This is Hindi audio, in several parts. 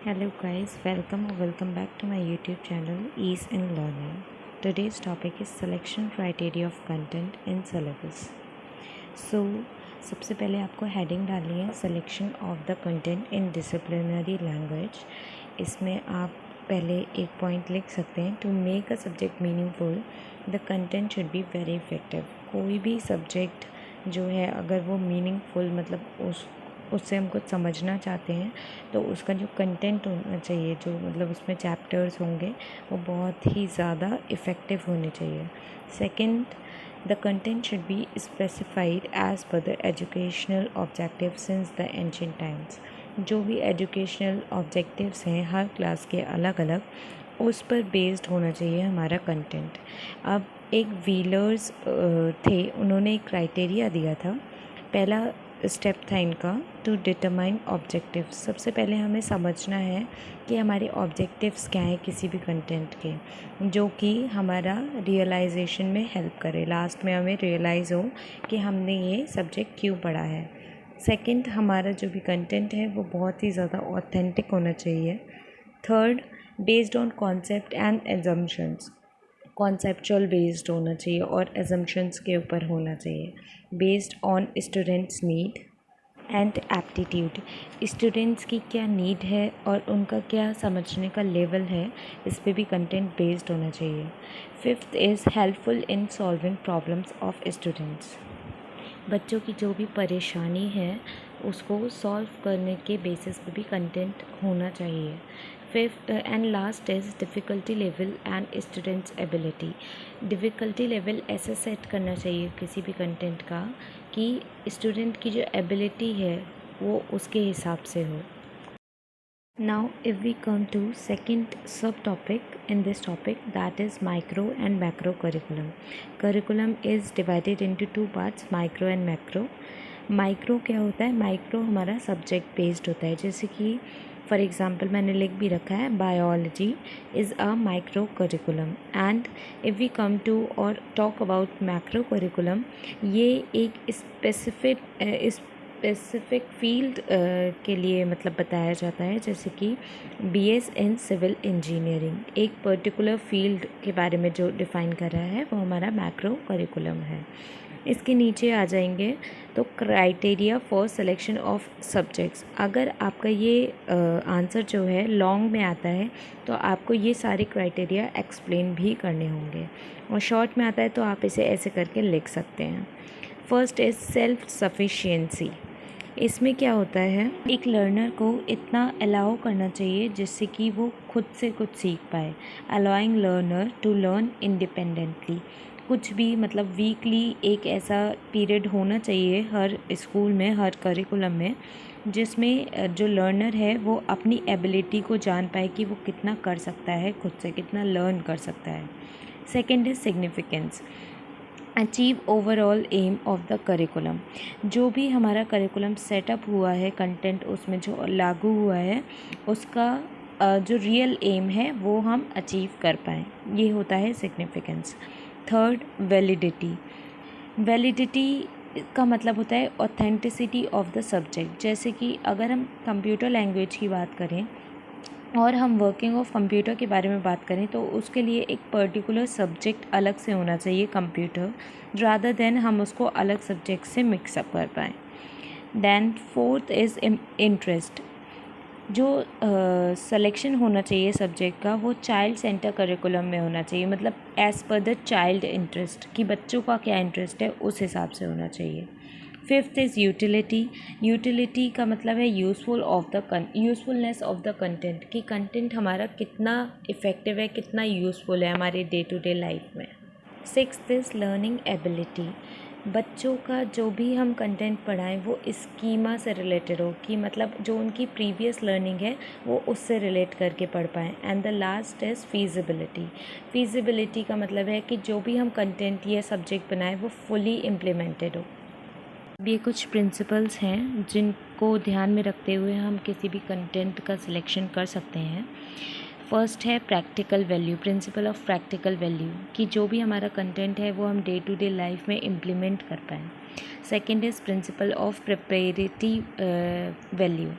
Hello guys, welcome back to my YouTube channel Ease in Learning. Today's topic is selection criteria of content in syllabus. So सबसे पहले आपको हेडिंग डालनी है selection of the content in disciplinary language. इसमें आप पहले एक पॉइंट लिख सकते हैं, to make a subject meaningful the content should be very effective. कोई भी सब्जेक्ट जो है अगर वो मीनिंगफुल मतलब उससे हम कुछ समझना चाहते हैं तो उसका जो कंटेंट होना चाहिए, जो मतलब उसमें चैप्टर्स होंगे, वो बहुत ही ज़्यादा इफ़ेक्टिव होने चाहिए। Second, the content should be specified as per the educational objective since the ancient times. जो भी एजुकेशनल ऑब्जेक्टिव्स हैं हर क्लास के अलग अलग, उस पर बेस्ड होना चाहिए हमारा कंटेंट। अब एक व्हीलर्स थे, उन्होंने एक क्राइटेरिया दिया था। पहला स्टेप था इनका टू डिटरमाइन ऑब्जेक्टिव्स। सबसे पहले हमें समझना है कि हमारे ऑब्जेक्टिव्स क्या हैं किसी भी कंटेंट के, जो कि हमारा रियलाइजेशन में हेल्प करे, लास्ट में हमें रियलाइज़ हो कि हमने ये सब्जेक्ट क्यों पढ़ा है। सेकंड, हमारा जो भी कंटेंट है वो बहुत ही ज़्यादा ऑथेंटिक होना चाहिए। Third, based on concept and assumptions, conceptual based होना चाहिए और एजम्पशंस के ऊपर होना चाहिए। Based on students need and aptitude, students की क्या नीड है और उनका क्या समझने का लेवल है, इस पे भी कंटेंट बेस्ड होना चाहिए। Fifth is helpful in solving problems of students, बच्चों की जो भी परेशानी है उसको सॉल्व करने के बेसिस पे भी कंटेंट होना चाहिए। Fifth and last is difficulty level and students ability. Difficulty level ऐसे सेट करना चाहिए किसी भी कंटेंट का कि स्टूडेंट की जो एबिलिटी है वो उसके हिसाब से हो। Now if we come to second subtopic in this topic, that is micro and macro curriculum. Curriculum is divided into two parts, micro and macro. Micro क्या होता है? माइक्रो हमारा सब्जेक्ट बेस्ड होता है, जैसे कि फॉर एग्ज़ाम्पल मैंने लिख भी रखा है, biology is a micro curriculum. And if we come to और टॉक अबाउट मैक्रो करिकुलम, ये एक स्पेसिफिक फील्ड के लिए मतलब बताया जाता है, जैसे कि बीएस इन सिविल इंजीनियरिंग एक पर्टिकुलर फील्ड के बारे में जो डिफ़ाइन कर रहा है वो हमारा मैक्रो करिकुलम है। इसके नीचे आ जाएंगे तो criteria for selection of subjects. अगर आपका ये आंसर जो है लॉन्ग में आता है तो आपको ये सारे क्राइटेरिया एक्सप्लेन भी करने होंगे, और शॉर्ट में आता है तो आप इसे ऐसे करके लिख सकते हैं। First is self sufficiency. इसमें क्या होता है, एक लर्नर को इतना अलाउ करना चाहिए जिससे कि वो खुद से कुछ सीख पाए। Allowing learner to learn independently. कुछ भी मतलब वीकली एक ऐसा पीरियड होना चाहिए हर स्कूल में, हर करिकुलम में, जिसमें जो लर्नर है वो अपनी एबिलिटी को जान पाए कि वो कितना कर सकता है, खुद से कितना लर्न कर सकता है। Second is significance, achieve overall aim of the curriculum. जो भी हमारा करिकुलम सेटअप हुआ है, कंटेंट उसमें जो लागू हुआ है, उसका जो रियल एम है वो हम अचीव कर पाएँ, ये होता है सिग्निफिकेंस। Third, validity. वैलिडिटी का मतलब होता है ऑथेंटिसिटी ऑफ द सब्जेक्ट। जैसे कि अगर हम कंप्यूटर लैंग्वेज की बात करें और हम वर्किंग ऑफ कंप्यूटर के बारे में बात करें तो उसके लिए एक पर्टिकुलर सब्जेक्ट अलग से होना चाहिए कंप्यूटर, रादर देन हम उसको अलग सब्जेक्ट से मिक्सअप कर पाएँ। Then fourth is interest. जो सिलेक्शन होना चाहिए सब्जेक्ट का वो चाइल्ड सेंटर करिकुलम में होना चाहिए, मतलब as per the child interest, कि बच्चों का क्या इंटरेस्ट है उस हिसाब से होना चाहिए। Fifth is utility. यूटिलिटी का मतलब है यूज़फुलनेस ऑफ द कंटेंट, कि कंटेंट हमारा कितना इफ़ेक्टिव है, कितना यूज़फुल है हमारे डे टू डे लाइफ में। Sixth is learning ability. बच्चों का जो भी हम कंटेंट पढ़ाएं वो स्कीमा से रिलेटेड हो, कि मतलब जो उनकी प्रीवियस लर्निंग है वो उससे रिलेट करके पढ़ पाएँ। And the last is feasibility. Feasibility का मतलब है कि जो भी हम कंटेंट या सब्जेक्ट बनाएं वो फुली इम्प्लीमेंटेड हो। अब ये कुछ प्रिंसिपल्स हैं जिनको ध्यान में रखते हुए हम किसी भी कंटेंट का सिलेक्शन कर सकते हैं। फर्स्ट है practical value, principle of practical value, कि जो भी हमारा कंटेंट है वो हम डे टू डे लाइफ में इम्प्लीमेंट कर पाएँ। Second is principle of preparative value,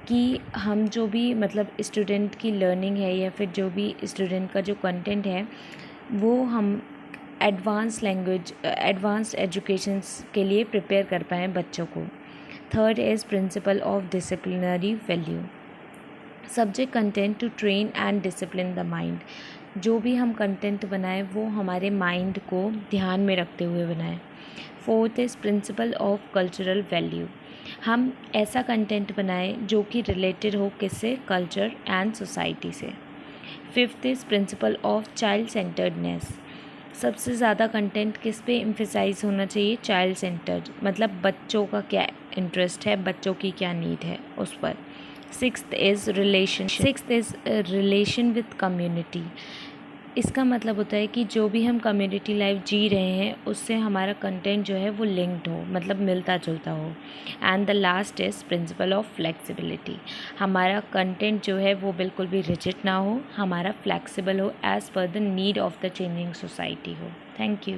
कि हम जो भी मतलब स्टूडेंट की लर्निंग है या फिर जो भी स्टूडेंट का जो कंटेंट है वो हम एडवांस्ड एजुकेशंस के लिए प्रिपेयर कर पाएँ बच्चों को। Third is principle of disciplinary value, subject content to train and discipline the mind. जो भी हम कंटेंट बनाएं वो हमारे माइंड को ध्यान में रखते हुए बनाएं। Fourth is principle of cultural value, हम ऐसा कंटेंट बनाएं जो कि रिलेटेड हो किससे, कल्चर एंड सोसाइटी से। Fifth is principle of child centredness, सबसे ज़्यादा कंटेंट किस पे एम्फेसाइज होना चाहिए, चाइल्ड सेंटर्ड, मतलब बच्चों का क्या इंटरेस्ट है, बच्चों की क्या नीड है उस पर। Sixth is relation with community, इसका मतलब होता है कि जो भी हम कम्युनिटी लाइफ जी रहे हैं उससे हमारा कंटेंट जो है वो लिंक्ड हो, मतलब मिलता जुलता हो। And the last is principle of flexibility, हमारा कंटेंट जो है वो बिल्कुल भी रिजिड ना हो, हमारा फ्लेक्सिबल हो, as per the need of the changing society हो। Thank you.